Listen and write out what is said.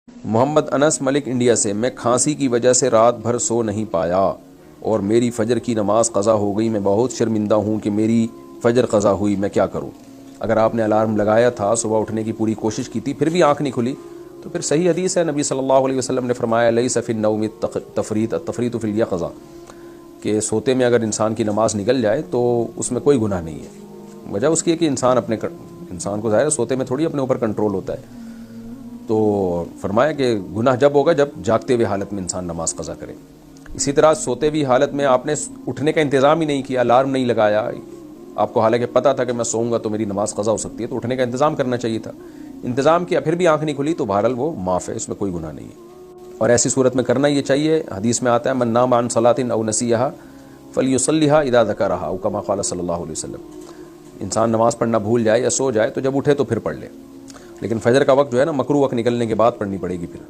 Mohammad Anas Malik India से, मैं खांसी की वजह से रात भर सो नहीं पाया और मेरी फ़जर की नमाज़ क़ज़ा हो गई। मैं बहुत शर्मिंदा हूँ कि मेरी फ़जर क़ज़ा हुई, मैं क्या करूँ? अगर आपने अलार्म लगाया था, सुबह उठने की पूरी कोशिश की थी, फिर भी आँख नहीं खुली, तो फिर सही हदीस है, नबी सल्लल्लाहु अलैहि वसल्लम ने फरमाया लैसा फिन नौमी तफरीत फिल यक़ज़ा, कि सोते में अगर इंसान की नमाज़ निकल जाए तो उसमें कोई गुनाह नहीं है। वजह उसकी है कि इंसान को ज़ाहिर सोते में थोड़ी अपने ऊपर कंट्रोल होता है। तो फरमाया कि गुनाह जब होगा जब जागते हुए हालत में इंसान नमाज क़ज़ा करे। इसी तरह सोते हुई हालत में आपने उठने का इंतज़ाम ही नहीं किया, अलार्म नहीं लगाया, आपको हालांकि पता था कि मैं सोऊंगा तो मेरी नमाज क़ज़ा हो सकती है, तो उठने का इंतज़ाम करना चाहिए था, इंतज़ाम किया, फिर भी आँख नहीं खुली, तो बहरहाल वो माफ़ है, इसमें कोई गुनाह नहीं है। और ऐसी सूरत में करना ये चाहिए। हदीस में आता है मन नाम अन सलातिन औ नसीहा फलियुसल्लिहा इदा ज़करहा औ कमा क़ाल सल्लल्लाहु अलैहि वसल्लम। इंसान नमाज़ पढ़ना भूल जाए या सो जाए तो जब उठे तो फिर पढ़ ले, लेकिन फ़जर का वक्त जो है ना, मकरूह वक्त निकलने के बाद पढ़नी पड़ेगी फिर।